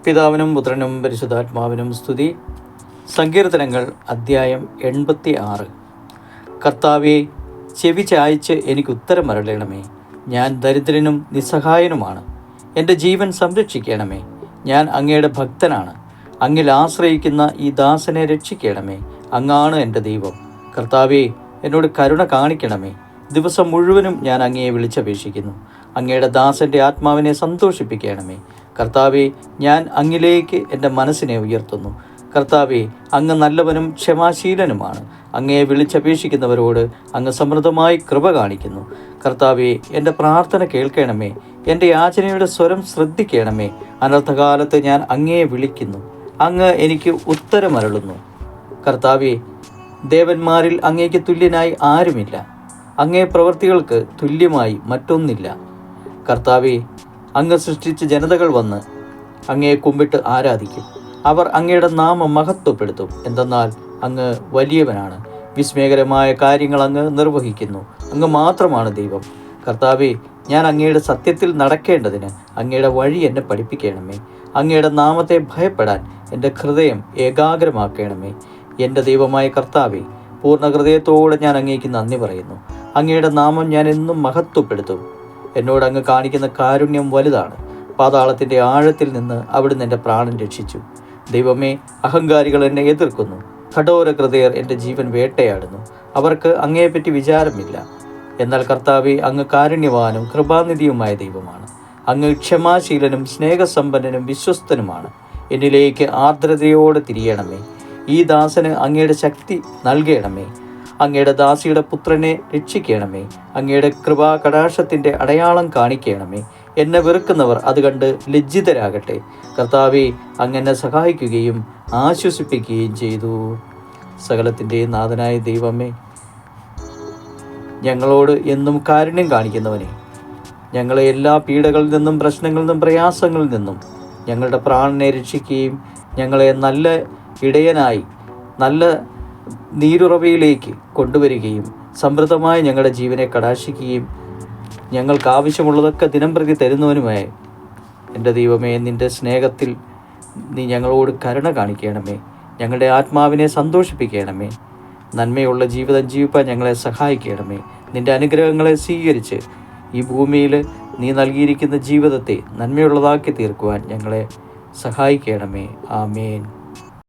പിതാവിനും പുത്രനും പരിശുദ്ധാത്മാവിനും സ്തുതി. സങ്കീർത്തനങ്ങൾ അദ്ധ്യായം 86. കർത്താവേ, ചെവി ചായ്ച്ച് എനിക്ക് ഉത്തരം അരുളണമേ. ഞാൻ ദരിദ്രനും നിസ്സഹായനുമാണ്. എൻ്റെ ജീവൻ സംരക്ഷിക്കണമേ. ഞാൻ അങ്ങയുടെ ഭക്തനാണ്. അങ്ങിൽ ആശ്രയിക്കുന്ന ഈ ദാസനെ രക്ഷിക്കണമേ. അങ്ങാണ് എൻ്റെ ദൈവം. കർത്താവേ, എന്നോട് കരുണ കാണിക്കണമേ. ദിവസം മുഴുവനും ഞാൻ അങ്ങയെ വിളിച്ചപേക്ഷിക്കുന്നു. അങ്ങയുടെ ദാസൻ്റെ ആത്മാവിനെ സന്തോഷിപ്പിക്കണമേ. കർത്താവെ, ഞാൻ അങ്ങിലേക്ക് എൻ്റെ മനസ്സിനെ ഉയർത്തുന്നു. കർത്താവെ, അങ്ങ് നല്ലവനും ക്ഷമാശീലനുമാണ്. അങ്ങയെ വിളിച്ചപേക്ഷിക്കുന്നവരോട് അങ്ങ് സമൃദ്ധമായി കൃപ കാണിക്കുന്നു. കർത്താവെ, എൻ്റെ പ്രാർത്ഥന കേൾക്കണമേ. എൻ്റെ യാചനയുടെ സ്വരം ശ്രദ്ധിക്കണമേ. അനർത്ഥകാലത്ത് ഞാൻ അങ്ങയെ വിളിക്കുന്നു. അങ്ങ് എനിക്ക് ഉത്തരമരുളുന്നു. കർത്താവെ, ദേവന്മാരിൽ അങ്ങേക്ക് തുല്യനായി ആരുമില്ല. അങ്ങേ പ്രവൃത്തികൾക്ക് തുല്യമായി മറ്റൊന്നില്ല. കർത്താവെ, അങ്ങ് സൃഷ്ടിച്ച ജനതകൾ വന്ന് അങ്ങയെ കുമ്പിട്ട് ആരാധിക്കും. അവർ അങ്ങയുടെ നാമം മഹത്വപ്പെടുത്തും. എന്തെന്നാൽ അങ്ങ് വലിയവനാണ്. വിസ്മയകരമായ കാര്യങ്ങൾ അങ്ങ് നിർവഹിക്കുന്നു. അങ്ങ് മാത്രമാണ് ദൈവം. കർത്താവെ, ഞാൻ അങ്ങയുടെ സത്യത്തിൽ നടക്കേണ്ടതിന് അങ്ങയുടെ വഴി എന്നെ പഠിപ്പിക്കണമേ. അങ്ങയുടെ നാമത്തെ ഭയപ്പെടാൻ എൻ്റെ ഹൃദയം ഏകാഗ്രമാക്കണമേ. എൻ്റെ ദൈവമായ കർത്താവെ, പൂർണ്ണ ഹൃദയത്തോടെ ഞാൻ അങ്ങേക്ക് നന്ദി പറയുന്നു. അങ്ങയുടെ നാമം ഞാൻ എന്നും മഹത്വപ്പെടുത്തും. എന്നോട് അങ്ങ് കാണിക്കുന്ന കാരുണ്യം വലുതാണ്. പാതാളത്തിൻ്റെ ആഴത്തിൽ നിന്ന് അവിടുന്ന് എൻ്റെ പ്രാണൻ രക്ഷിച്ചു. ദൈവമേ, അഹങ്കാരികൾ എന്നെ എതിർക്കുന്നു. കഠോര ഹൃദയർ എൻ്റെ ജീവൻ വേട്ടയാടുന്നു. അവർക്ക് അങ്ങയെപ്പറ്റി വിചാരമില്ല. എന്നാൽ കർത്താവെ, അങ്ങ് കാരുണ്യവാനും കൃപാനിധിയുമായ ദൈവമാണ്. അങ്ങ് ക്ഷമാശീലനും സ്നേഹസമ്പന്നനും വിശ്വസ്തനുമാണ്. എന്നിലേക്ക് ആർദ്രതയോടെ തിരിയണമേ. ഈ ദാസന് അങ്ങയുടെ ശക്തി നൽകണമേ. അങ്ങയുടെ ദാസിയുടെ പുത്രനെ രക്ഷിക്കണമേ. അങ്ങയുടെ കൃപാ കടാക്ഷത്തിൻ്റെ അടയാളം കാണിക്കണമേ. എന്നെ വെറുക്കുന്നവർ അത് കണ്ട് ലജ്ജിതരാകട്ടെ. കർത്താവെ, അങ്ങെന്നെ സഹായിക്കുകയും ആശ്വസിപ്പിക്കുകയും ചെയ്തു. സകലത്തിൻ്റെയും നാഥനായ ദൈവമേ, ഞങ്ങളോട് എന്നും കാരുണ്യം കാണിക്കുന്നവനെ, ഞങ്ങളെ എല്ലാ പീഡകളിൽ നിന്നും പ്രശ്നങ്ങളിൽ നിന്നും പ്രയാസങ്ങളിൽ നിന്നും ഞങ്ങളുടെ പ്രാണനെ രക്ഷിക്കുകയും ഞങ്ങളെ നല്ല ഇടയനായി നല്ല നീരുറവയിലേക്ക് കൊണ്ടുവരികയും സമൃദ്ധമായി ഞങ്ങളുടെ ജീവനെ കടാക്ഷിക്കുകയും ഞങ്ങൾക്ക് ആവശ്യമുള്ളതൊക്കെ ദിനംപ്രതി തരുന്നവനുമായ എൻ്റെ ദൈവമേ, നിൻ്റെ സ്നേഹത്തിൽ നീ ഞങ്ങളോട് കരുണ കാണിക്കണമേ. ഞങ്ങളുടെ ആത്മാവിനെ സന്തോഷിപ്പിക്കണമേ. നന്മയുള്ള ജീവിതം ജീവിപ്പാൻ ഞങ്ങളെ സഹായിക്കണമേ. നിൻ്റെ അനുഗ്രഹങ്ങളെ സ്വീകരിച്ച് ഈ ഭൂമിയിൽ നീ നൽകിയിരിക്കുന്ന ജീവിതത്തെ നന്മയുള്ളതാക്കി തീർക്കുവാൻ ഞങ്ങളെ സഹായിക്കണമേ. ആമേൻ.